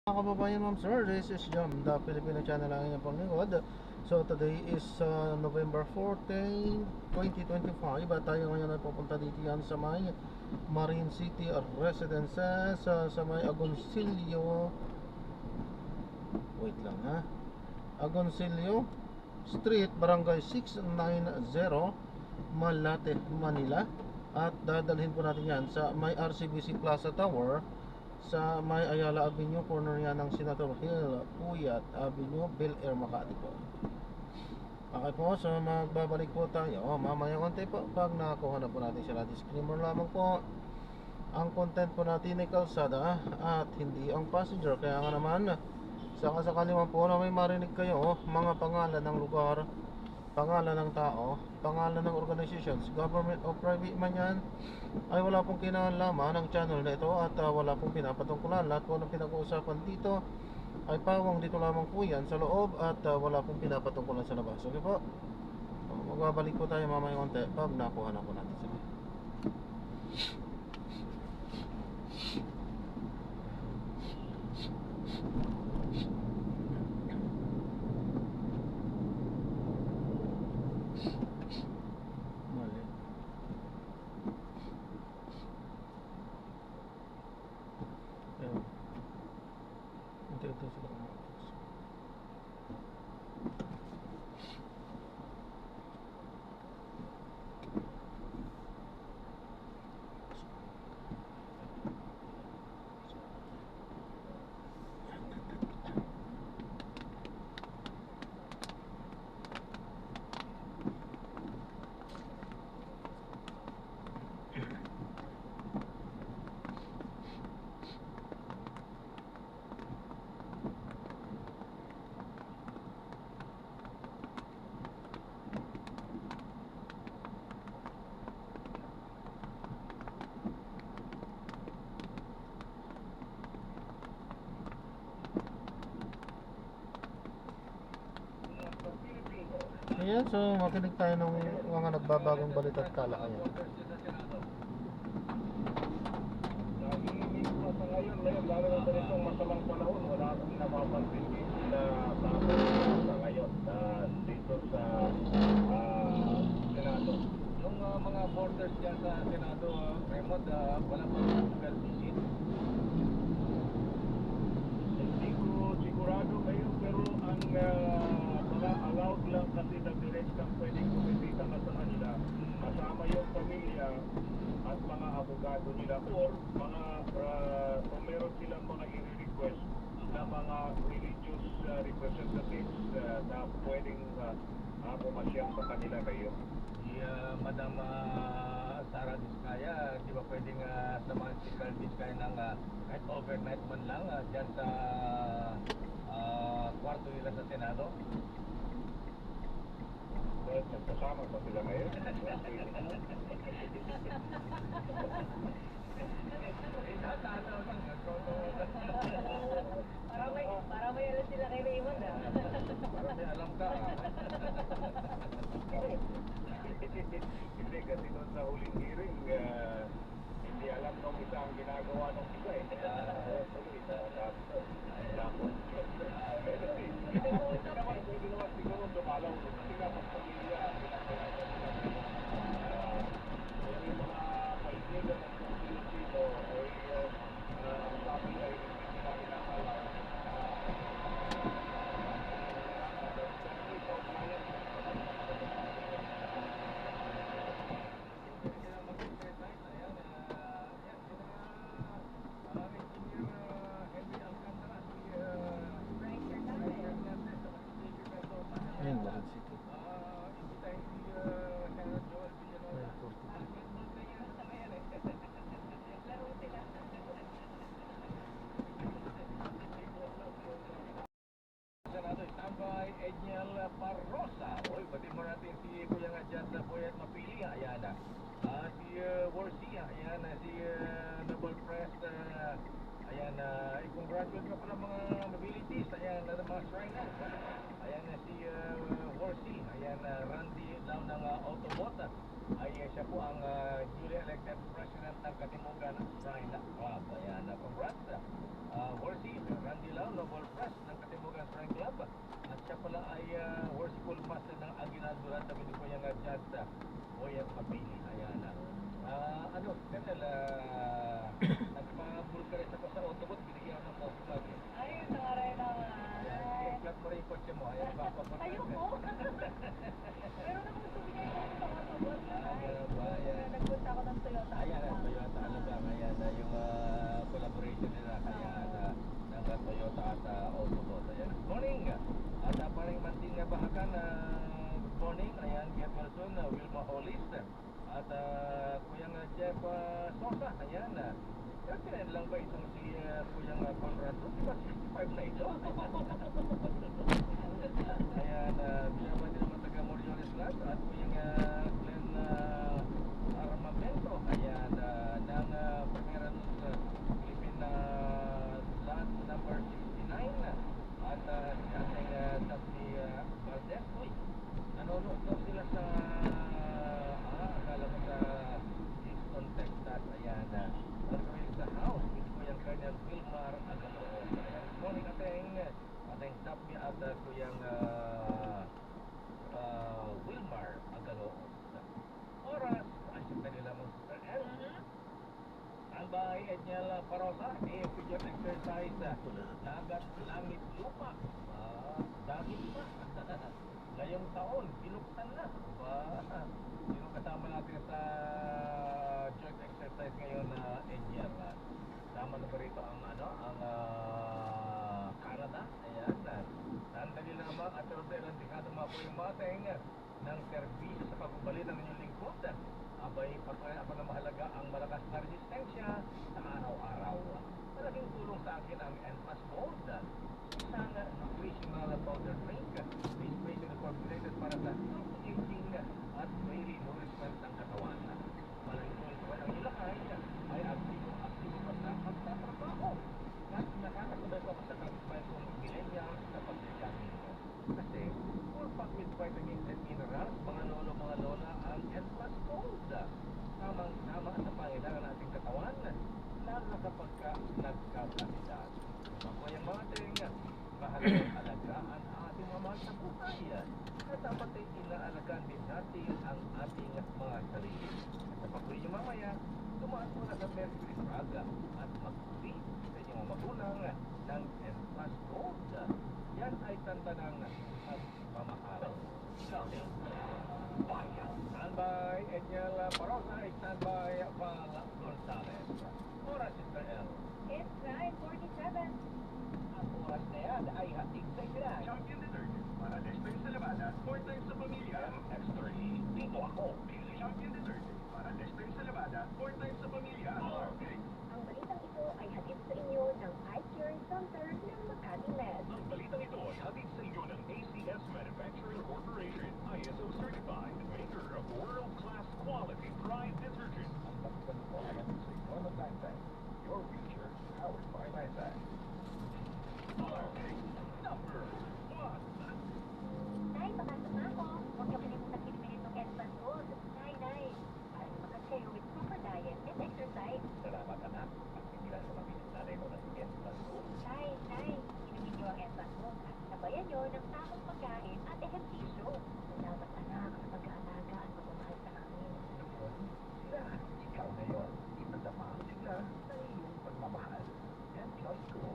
Mga kababayan, ma'am sir, this is Jam, the Filipino channel ang inyong panglingkod. So today is November 14, 2025 at tayo ngayon ay pupunta dito yan sa may Marine City Residences sa may Agoncillo. Wait lang ha. Agoncillo Street, Barangay 690, Malate, Manila. At dadalhin po natin yan sa may RCBC Plaza Tower sa may Ayala Avenue, corner yan ng Senator Hill, Puyat Avenue, Bel Air, Makati po. Okay po, so magbabalik po tayo mamaya konti po pag nakakuha na po natin sila. Disclaimer lamang po, ang content po natin ay kalsada at hindi ang passenger. Kaya nga naman, sakasakali man po na may marinig kayo mga pangalan ng lugar, pangalan ng tao, pangalan ng organizations, government o private man yan, ay wala pong kinalaman ng channel na ito at wala pong pinapatungkulan. Lahat po ng pinag-uusapan dito ay pawang dito lamang po yan sa loob at wala pong pinapatungkulan sa labas. Okay po? Magbabalik po tayo mamaya konti pag nakuha na po natin sila. Mali. Ayun. Unti-unti sila kumapos. Ayan, so makinig tayo ng mga nagbabagong balita at talakayan. Sa ngayon, lalo na sa itong masamang panahon, wala akong napapansin na tao sa ngayon dito sa Senado. Yung mga borders dyan sa Senado, Raymond, wala pang physical visit. Hindi ko sigurado kayo, pero ang mga allowed lang kasi na direct kang pwedeng kumisita na sa kanila, kasama yung pamilya at mga abogado nila or mga kung meron silang mga i-request na mga religious representatives na pwedeng pumasyal sa kanila kayo. Si Madam Sara Diskaya, di ba pwedeng sa mga Secret Diskaya ng kahit overnight man lang dyan sa kwarto nila sa Senado? Well, nagkasama pa sila ngayon. Para may alam sila kay Raymond Para may alam ka. Hindi kasi doon sa huling hearing, hindi alam nung isa ang ginagawa ng isa eh. Tuloy na tapos. Pwede naman siguro dumalaw kasi nga pamilya. Yung mga kaibigan ng Pilipino ay sabi ay hindi nila inakala. Ayan, Marine City. Ayan, 42. Senado standby, Edniel Parrosa. Oy, pati mo natin si Kuya nga dyan sa Boyet Mapili. Ayan na. Si Warsia. Ayan na. Si Nobel Press. Ayan na. I-congratulate ka pala mga mobilities. Ayan na mga shriners. Ayan na si Warsia. Ayan na Randy daw ng Autobot. Ay siya po ang newly elected president ng Katimugan Shrine Club. Ayan na. Congrats. Warsia. Randy Honorable Press ng Katimugan Strike Club. At siya pala ay worshipful pastor ng Aguinaldo Duran na binigyan nga dyan sa Boyang Mapili. Ayan na. Ano, Colonel, nagpa-vulcarize ako sa autobot, binigyan ako ng coffee mug. Ayun, nangaray naman. Ayan, flat mo rin yung kotse mo. Ayan, Ayun po. Meron akong souvenir ko sa mga tubos. Nagpunta ako ng Toyota. Ayan, Toyota, ano ba? Ayan, yung collaboration nila. Kaya ng Toyota at Autobot. Ayan, good morning. At parang manting nga bahakan, good morning. Ayan, Gert Wilson, Wilma Hollis. At Kuyang Jeff Sosa. Ayan, kailan lang ba itong si Kuyang Conrado? Diba 65 na ito? Ayan, binaba din naman taga Moriones Land. At Kuyang Glenn Armamento. Ayan, ng Primera News Philippine Land number 69. At si ating Sapi Valdez. Uy, nanonood daw sila sa akala ko sa Houston, Texas. Ayan, nagawin sa house. Ito ko yung kanyang Wilmar Agaloon. Ayan, good morning ating Sapi at kuyang Wilmar Agaloon. Oras, ay sa kanila mo sa L. Albay Edniel Parosa, figure exercise, dagat, langit, lupa. Dagit pa. Ngayong taon, binuksan na. Sino kasama natin sa joint exercise ngayon na Edniel? Tama na ba rito ang Canada? Ayan. Nandali lamang at pero dahil ang dekada mga po yung mating ng serbisyo sa pagbabalik ng inyong lingkod. Abay, patuloy ako na mahalaga ang malakas na resistensya sa araw-araw. Malaking tulong sa akin ang NPAS Gold. Isang nutritional powder drink. This place is formulated para sa aging at daily nourishment ng katawan. Malaking tulong sa kanyang ilakay ay aktibo pa sa pagtatrabaho. At nakakasabay pa sa tagumpay kong millennials sa pag-jogging. Kasi, full pack with vitamins and minerals, mga lolo, mga lola, ang NPAS Gold. Tamang-tama sa pangailangan ng ating katawan, lalo na kapag nagkakaedad. Ako yung mga tinga, mahalagang alagaan ang ating mga mahal sa buhay. At dapat ay inaalagaan din natin ang ating mga sarili. At sa pagkuhin yung mamaya, tumaan muna sa Mercury Praga at magpuli sa inyong mga magulang ng NPAS Gold. Yan ay tanda ng pagmamahal. Standby, Edniel Parosa, standby, Val Gonzalez. Oras, Sister L. It's 9:47. Ang oras na yan ay hatid sa ilan. Champion Dessert. Para next time sa labada, 4 times sa pamilya. X3, dito ako. Champion Dessert. Para next time sa labada, 4 times sa pamilya. Okay. Ang balitang ito ay hatid sa inyo ng Eye Care Center ng Makati Med. Ang balitang ito ay hatid sa inyo ng ACS Manufacturing Corporation, ISO certified, maker of world-class quality Pride detergent. Ang baksan ko ay hatid sa inyo ng Lifetime. Your future, powered by Lifetime. Okay. Number 1. Nay, pakasok na ako. Huwag ka kalimutan pinipili ng NPAS Gold. Nay. Para makas kayo with proper diet and exercise. Salamat anak. At pigilan sa mabilis nanay mo na si NPAS Gold. Nay, inumin niyo ang NPAS Gold at sabayan niyo ng tamang pagkain at ehersisyo. Salamat anak sa pag-aalaga at pagmamahal sa amin. Sila, ikaw ngayon, ipadama sila sa iyong pagmamahal. NPAS Gold.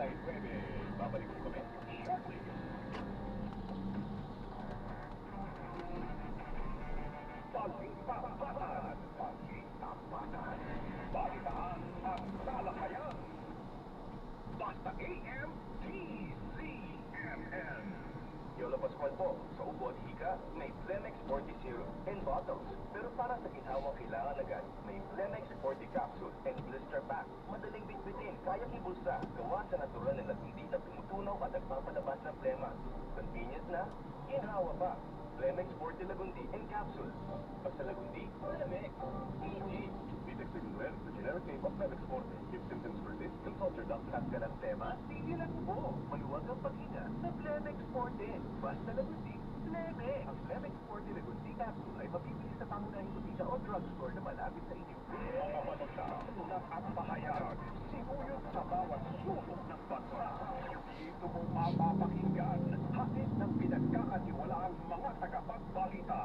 9. Babalik po kami shortly. Balita-batan, balita-batan, balitaan at talakayan. Basta AM, TZMN. Yolo Pascual po, sa ubo at hika, may Blemex 40 syrup and bottles. Pero para sa ginhawang kailangan agad, may Blemex 40 capsule and blister pack. Madaling bitbitin, kayang ibulsa, gawa sa natural na lagundi na tumutunaw at nagpapalabas ng plema. Convenient na, ginhawa pa. Blemex 40 lagundi and capsule. Basta lagundi, Blemex. Easy. Vitex Regular, the generic name of Blemex 40. If symptoms persist, consult your doctor. At ka ng tema, hindi lang ubo. Maluwag ang paghinga sa Blemex 40. Basta lagundi, Blemex. Ang Blemex 40 lagundi capsule ay mabibili sa pangunahing butika o drugstore na malapit sa inyo. Mga balita, ulat at pahayag, sibuyot sa bawat sulok ng bansa. Dito mo mapapakinggan, hatid ng pinagkakatiwalaang mga tagapagbalita.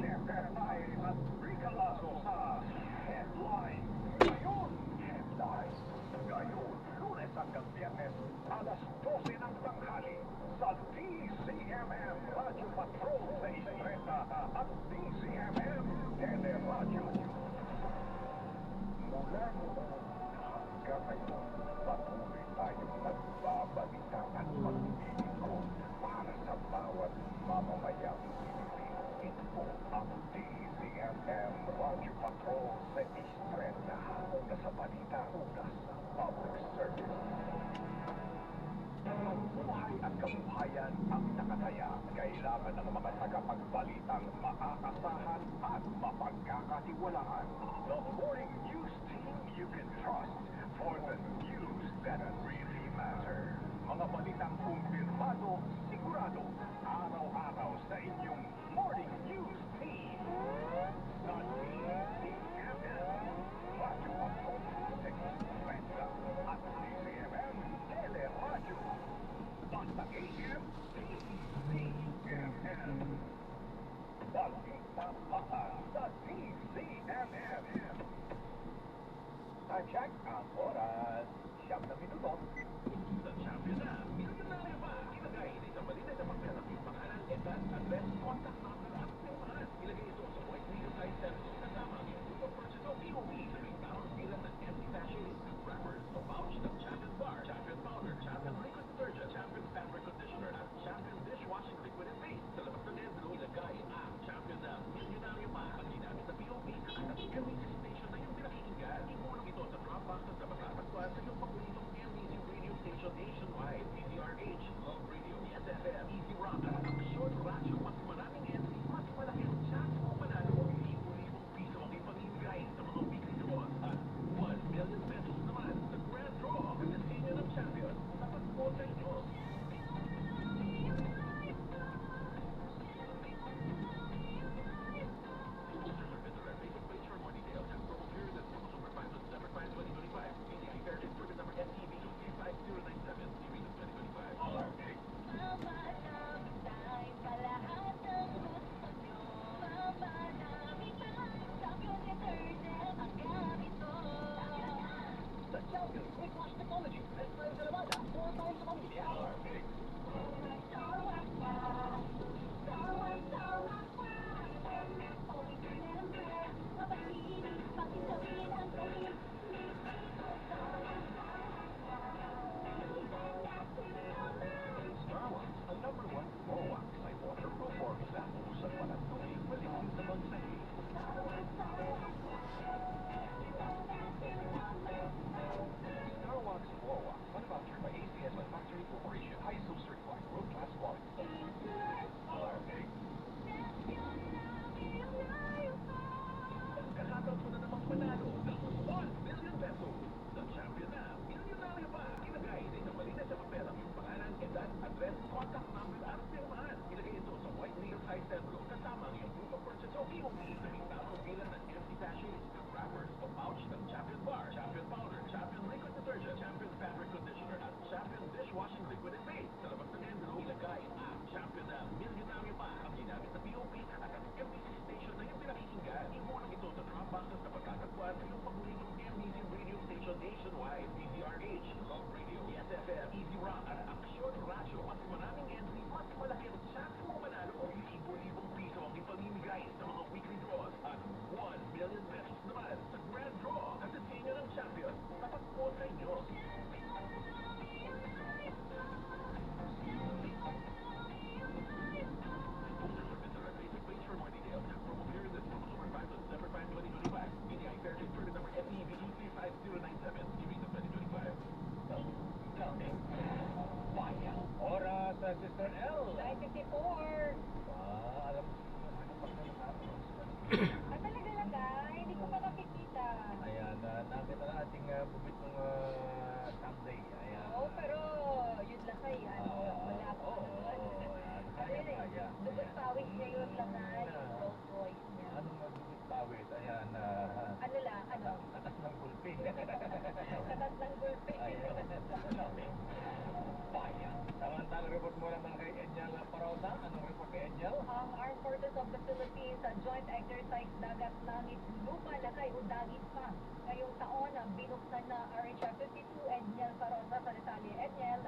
Jeff Kernay at Rica Lasso sa Headline. Ngayon, Headline. Ngayon, Lunes hanggang Biyernes, alas 12 ng tanghali sa DZMM Radio Patrol sa Istreta at DZMM Teleradio. Mula noon hanggang ngayon, patuloy tayong nagbabalita at maglilingkod para sa bawat mamamayang Pilipino. Ito ang DZMM Radio Patrol sa Istreta. Una sa balita, una sa public service. Ang buhay at kabuhayan ang nakataya. Kailangan ng mga tagapagbalitang maaasahan at mapagkakatiwalaan. The morning news team you can trust for the news that really matter. Mga balitang kumpirmado, sigurado, araw-araw sa inyong morning news team. Sa DZMM, Radyo Patrol, Expressa at DZMM Teleradio. Basta AM, DZMM. Balita-batan sa DZMM. Time check, ang oras, 7 minuto. Sa champion na, milyonaryo pa. Ilagay sa isang malinis na papel ang iyong pangalan, edad, address, contact number at pirmahan. Ilagay ito sa white radio size cellphone kasama ang iyong group of purchase o POV na may tamang bilang ng empty sachets, wrappers o pouch ng Champion Bar, Champion Powder, Champion Liquid Detergent, Champion Fabric Conditioner at Champion Dishwashing Liquid and Paste. Sa labas ng envelope, ilagay ang Champion na milyonaryo pa. Ang ginamit na POV at ang gamitin station na iyong pinakinggan. Ikulong ito sa drop boxes na matatagpuan sa iyong paboritong MBC radio station nationwide. DZRH, Love Radio, SFM, Easy Rock, at ang short radio. Mas maraming MC, mas malaki ang chance mo manalo. Libo-libong piso ang ipamimigay sa mga weekly draws at 1 million pesos naman sa grand draw ng Destino ng Champion sa pagpo sa inyo. Nationwide, DZRH, Love Radio, SFM, Mr. L. 9:54. Alam mo, kapag nakatapos. Talaga, hindi ko pa nakikita. Ayan, nakita na ating bubit ng Sunday. Ayan. Oo, pero yun lang kay, wala pa naman. Ayan. Kaya. Dugot pawis niya yun lang na yung Rolls Royce niya. Anong bubit pawis? Ayan. Ano lang, ano? Takas ng gulpi. Katas ng gulpi. Ayan. Bayan. Samantang report mo naman kay Angel Parauta. Anong report kay Angel? Ang Armed Forces of the Philippines sa Joint Exercise Dagat Langit Lumalakay o Dagit pa. Ngayong taon, binuksan na RH-52 Edniel Parosa sa Rizali. Edniel.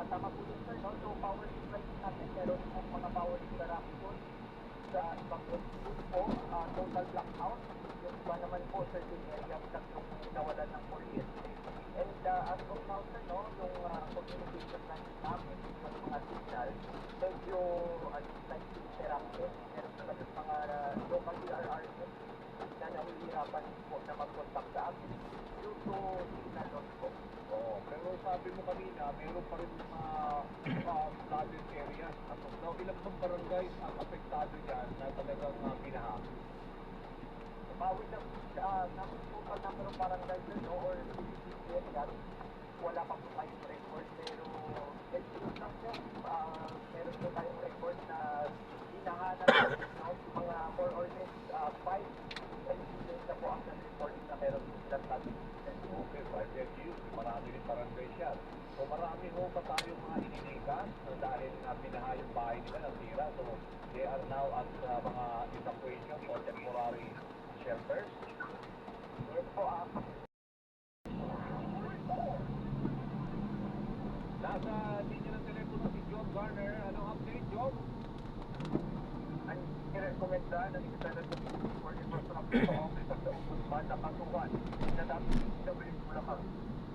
Tama po yun, sir, no? So, power supply natin, meron pong mga power interruption sa ibang hospital po, total blackout. Yung iba naman po, certain areas lang yung nawalan ng kuryente. And as of now, sir, no, yung communication line namin, yung mga signal, medyo slightly interrupted. Meron talaga mga local DRRs na nahihirapan po na mag-contact sa amin due to signal loss po. Pero sabi mo kanina, meron pa rin mga flooded areas. As of now, ilang bang barangay ang apektado dyan na talagang binaha? Bawit ng total number of barangay no, or areas, wala pa po tayong record, pero estimate lang po, meron po tayong record na hinahanap no, mga more or less 5 LGUs na po ang report na meron po silang natin. Okay, 5 LGUs, marami rin barangay siya. So marami ho pa tayong mga ininikas dahil binaha yung bahay nila ng tira. So they are now at mga evacuation or temporary shelters. Yes po, Nasa linya ng telepono si John Garner. Anong update, John? ang i-recommenda ng Independent Committee for Infrastructure Office of the Ombudsman na kasuhan na dapat DPWH Bulacan.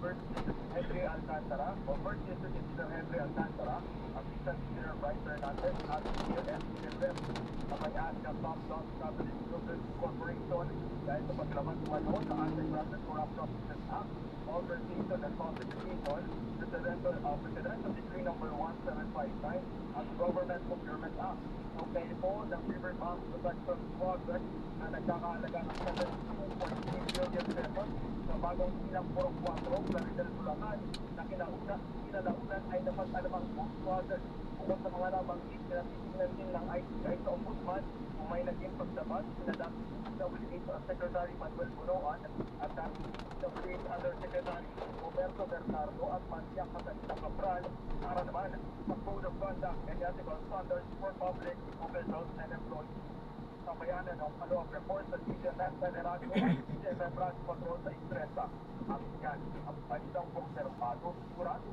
First Mr. Henry Alcantara, o First Mr. Henry Alcantara, Assistant Engineer Bryce Hernandez, at CLS Engineer Kamayaan ng Top Dog Cabinet Children's Corporation dahil sa paglaman kumano sa Anti-Graft and Corrupt Practices Act, Organization and Qualification, Presidential Decree Number 1759 at Government Procurement Act. Okay po ng Riverbank Protection Project na nagkakahalaga ng 72.3 billion pesos sa bagong Silang Purok 4, Claridel, Bulacan na kinalaunan ay dapat alamang book project. Bukod sa mga nabanggit, tinatitignan din ng ICI sa Ombudsman kung may naging pagdapat, sinadap WH Secretary Manuel Bunoan at WH Undersecretary Roberto Bernardo at Mancia Casalita Cabral para naman sa Code of Conduct and Ethical Standards for Public Officials and Employees. Kabayanan ng follow-up report sa CGMF Federado at CGMF Branch Control sa Istresa. At yan ang balitang konservado sigurado.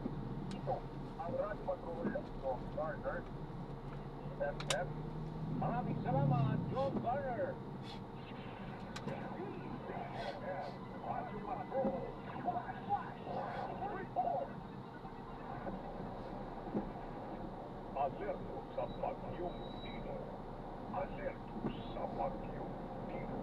Ito ang Branch Control of Garner CFF. Maraming salamat, John Garner. Alerto sa bagyong Dino. Alerto sa Bagyong Tino.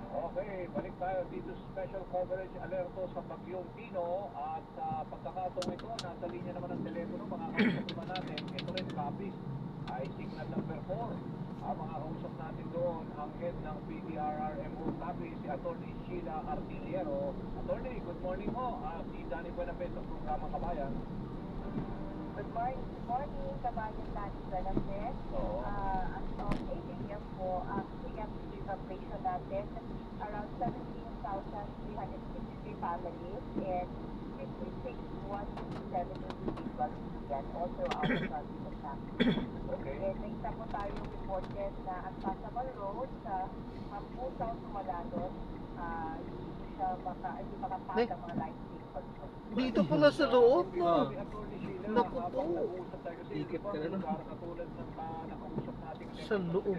Okay, balik tayo dito sa special coverage alerto sa Bagyong Tino at sa pagkakataong ito, nasa linya naman ang telepono, makakausap naman natin. Ito rin, Capiz, ay signal number 4. Makakausap natin doon ang head ng PDRRMO Capiz, si Atty. Sheila Artillero. Attorney, good morning ho. Si Danny Buenapes sa programa Kabayan. Good morning, Kabayan Danny Buenapes. Oo. As of 8 a.m. po, ang PMC population natin, around 17,363 families and 56,157 individuals yan, also out of the country. Okay. And may isa po tayong reported na ang Pasabal Road sa Mampusaw, Sumalanon, hindi makapasa ang mga life vehicles po. Dito pala sa loob, no? Naku po. Ikot ka na lang. Katulad ng nakausap natin Sa loob.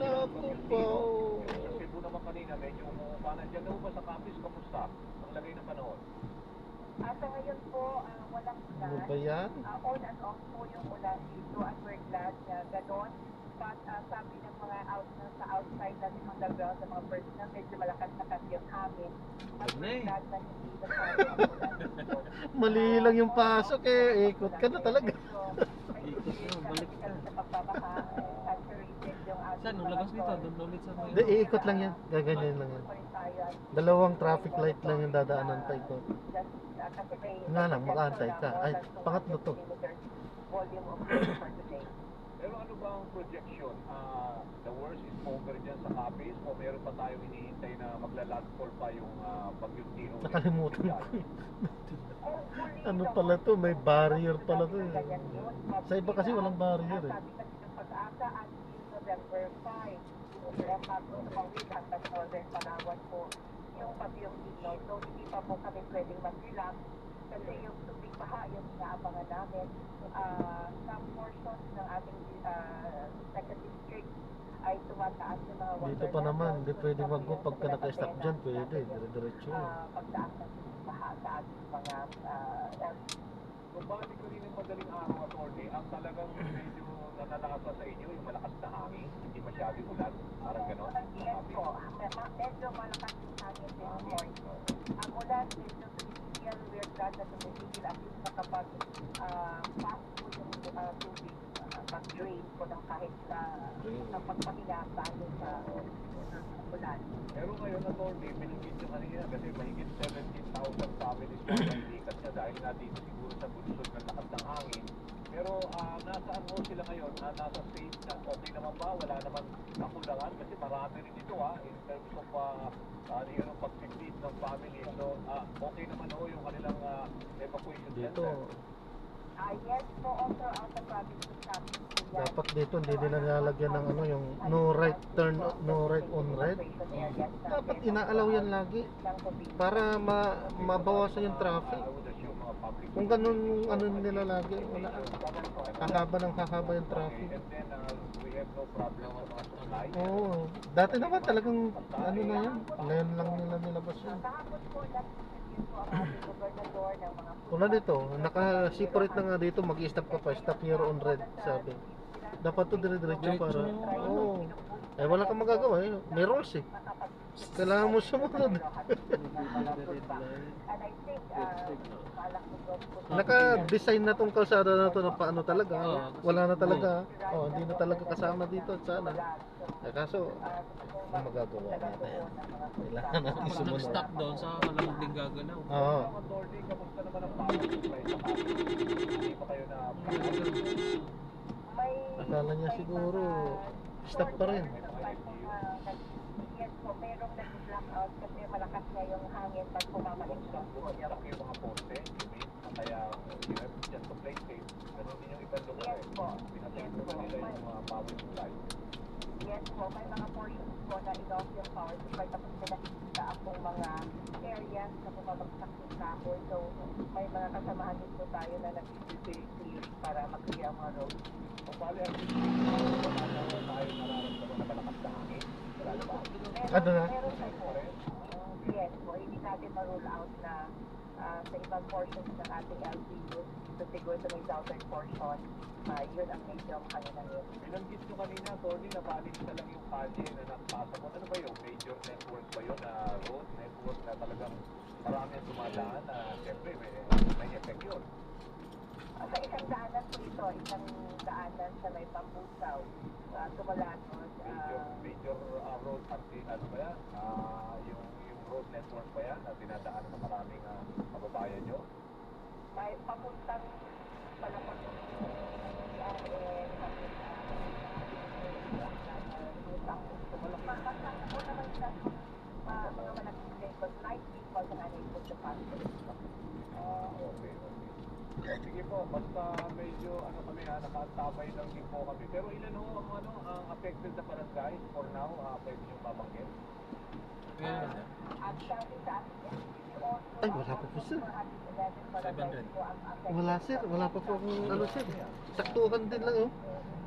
Naku po. Sa Cebu naman kanina, medyo umuupanan dyan. Ano ba sa Capiz, kamusta? Ang lagay ng panahon? Sa ngayon po, walang ulan. Ano ba yan? On and off po yung ulan dito at we're glad na gano'n. But sabi ng mga sa outside natin underground, sa mga personnel, medyo malakas-lakas yung hangin. At we're glad na hindi masyado ang ulan dito. Mali lang yung pasok eh. Ikot ka na talaga. Ikot na, balik ka. Sa pagbabaha, saturated yung ating Saan? Nung labas nito, doon ulit sa Hindi, iikot lang yan. Gaganyan lang yan. Dalawang traffic light lang yung dadaanan pa ikot. Nga lang, makaantay ka. Ay, pangatlo to. Volume of rain for today. Pero ano ba ang projection? The worst is over dyan sa Capiz o meron pa tayong hinihintay na magla-landfall pa yung Bagyong Tino? Nakalimutan ko. Ano pala to? May barrier pala to eh. Sa iba kasi walang barrier eh. Sabi kasi ng pag-asa at November 5, Repago sa Pawid hanggang Northern Palawan po yung Bagyong Tino. So hindi pa po kami pwedeng mag-relax kasi yung tubig baha yung inaabangan namin. Some portions ng ating second district ay tumataas ng mga water Dito pa naman, levels. hindi pwedeng wag-go pagka naka-stop dyan, pwede. Dire-diretso yun. Pagtaas ng tubig baha sa ating mga Kung bakit ko rin yung madaling araw, attorney, ang talagang medyo nanalakas sa inyo, yung malakas na hangin, hindi masyadong ulan, parang gano'n. Yes po, medyo malakas yung hangin din po. Ang ulan, medyo tumigil, we're glad na tumigil at least na kapag fast po yung tubig, mag-drain po ng kahit sa pagpahinasaan sa ulan. Pero ngayon, attorney, binigit nyo kanina kasi mahigit 17,000 families na nandikat niya dahil nga dito siguro sa bunsod ng lakas ng hangin. Pero nasaan mo sila ngayon? Nasa stage na okay naman ba? Wala naman kakulangan kasi marami rin ito in terms of yung pag-feed ng family. So okay naman ho yung kanilang evacuation Dito, center. Yes po, also out of province of Capiz. dapat dito hindi nila nilalagyan ng ano, yung no right turn, no right on red. Dapat inaalaw yan lagi para mabawasan yung traffic. I would assume mga public. Kung ganun yung ano nila lagi, wala. Hahaba ng hahaba yung traffic. And then we have no problem sa mga supply. Oo. Dati naman talagang ano na yan. Ngayon lang nila nilabas yan. Kahapon po, nag-interview po ang ating gobernador ng mga Tulad dito, naka-separate na nga dito, mag-stop ka pa, stop here on red, sabi. Dapat to dire-diretso para, oo. Eh wala kang magagawa eh, may rules eh. Kailangan mo sumunod. And I think, Naka-design na tong kalsada na to na paano talaga. Wala na talaga. Oh, hindi na talaga kasama dito at sana. Eh, kaso, ang magagawa natin. Kailangan natin Pag sumunod. nag-stop doon, sa walang din gagalaw. Oo. Attorney, kamusta naman ang power supply sa Capiz? Hindi pa kayo na Akala niya siguro, stop pa rin. Yes po, merong nag-blackout kasi malakas na yung hangin pag pumamalik siya. bumagsak yung mga poste, you mean? Kaya you have just to play safe. Ganun din yung ibang lugar Yes po. Pinatay mo ba nila yung mga power supply? Yes po, may mga portions po na in-off yung power supply tapos may nakikita akong mga areas na bumabagsak yung kahoy. So, may mga kasamahan din po tayo na nag-clearing para mag-clear ang mga roads. O bali, ang wala na tayo nararamdaman na malakas na hangin. Wala na ba? Ano na? Meron tayo po. Yes po, hindi natin ma-rule out na sa ibang portions ng ating LGU to take siguro sa may southern portion, yun ang medyo kanina yun. Binanggit nyo kanina, Tony, na maalis na lang yung kalye na napasa mo. Ano ba yung major network ba yun na road network na talagang marami ang dumadaan na siyempre may effect yun? Sa isang daanan po ito, isang daanan sa may Pambusaw, Tumalanos, Major road ano ba yan? Yung road network ba yan na dinadaan ng maraming kababayan nyo? may papuntang palapag mga malaking vehicles, light vehicles ang unable to pass through. Okay. Sige po, basta medyo kami nakatabay lang din po kami. Pero ilan ho ang affected na barangay for now? Pwede nyo babanggit? At sabi sa atin, Ay, wala pa po sir. 500. Wala sir, wala pa po akong ano sir. Saktuhan din lang oh.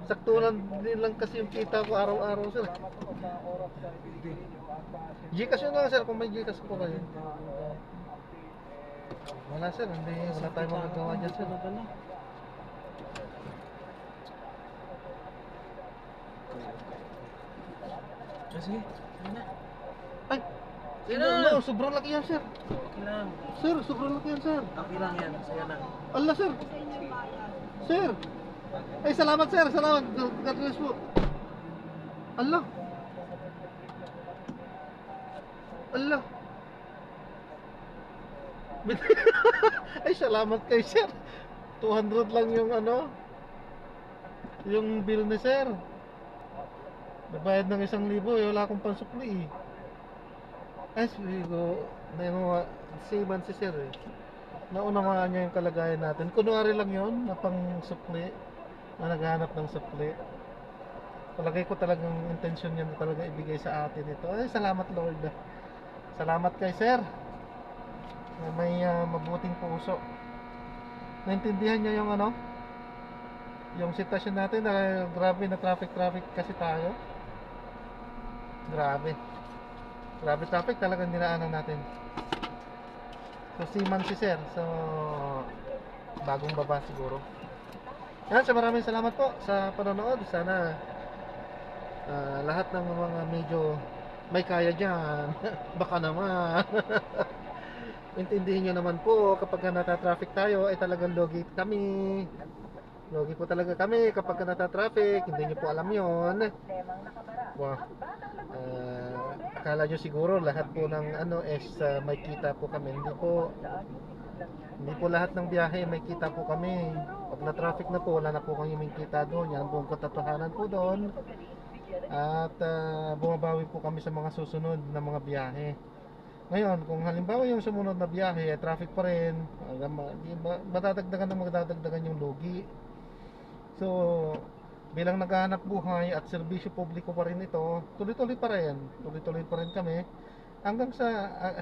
Saktuhan din lang kasi yung kita ko araw-araw sir. Salamat po sa oras na ibigay ninyo at Gcash yun lang sir, kung may Gcash po kayo. Wala sir, wala tayong magagawa dyan sir. Sige, ano na? Ay! Sino? No, sobrang laki yan sir. Okay lang. Sir, sobrang laki yan sir. Okay lang yan. Saya na. Allah sir. Sir. Ay, salamat sir, salamat. God bless po. Allah. Allah. Ay, salamat kay sir. 200 lang yung yung bill ni sir. Nabayad ng 1,000, wala akong pansukli eh. Ay, sigo, siman si sir eh. Naunawaan niya yung kalagayan natin. Kunwari lang yun, na pang sukli, na naghahanap ng sukli. Palagay ko talagang intensyon niya na talaga ibigay sa atin ito. Ay, salamat Lord. Salamat kay sir. Na may mabuting puso. Naintindihan niya yung yung sitwasyon natin na grabe na traffic kasi tayo. Grabe traffic talagang dinaanan natin. So siman si sir, so bagong baba siguro. Yan, so maraming salamat po sa panonood. Sana lahat ng mga medyo may kaya dyan baka naman intindihin nyo naman po kapag nata-traffic tayo ay talagang logi kami. Logi po talaga kami kapag nata-traffic, hindi nyo po alam yon. Wow. Akala nyo siguro lahat po ng may kita po kami. Hindi po lahat ng biyahe may kita po kami. Pag na-traffic na po, wala na po kami may kita doon. Yan po ang katotohanan po doon. At bumabawi po kami sa mga susunod na mga biyahe. Ngayon, kung halimbawa yung sumunod na biyahe, traffic pa rin, magdadagdagan yung lugi. So, bilang naghahanap buhay at serbisyo publiko pa rin ito, tuloy-tuloy pa rin kami hanggang sa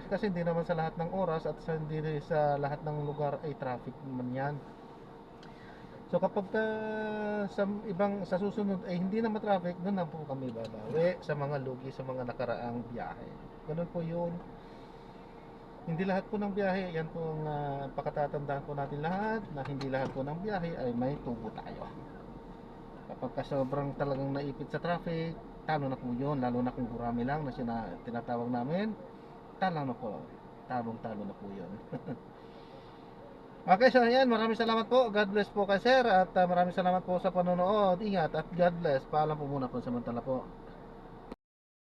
kasi hindi naman sa lahat ng oras at hindi sa lahat ng lugar ay traffic naman yan. So kapag sa susunod ay hindi na ma-traffic, doon na po kami babawi sa mga lugi sa mga nakaraang biyahe. Ganun po yun. Hindi lahat po ng biyahe, yan po ang pakatatandaan po natin lahat, na hindi lahat po ng biyahe ay may tubo tayo. Kapag sobrang talagang naipit sa traffic, talo na po yun, lalo na kung gurami lang na tinatawag namin, talong na po yun. Okay, so ayan, maraming salamat po, God bless po kay sir, at maraming salamat po sa panonood, ingat at God bless, paalam po muna po samantala po.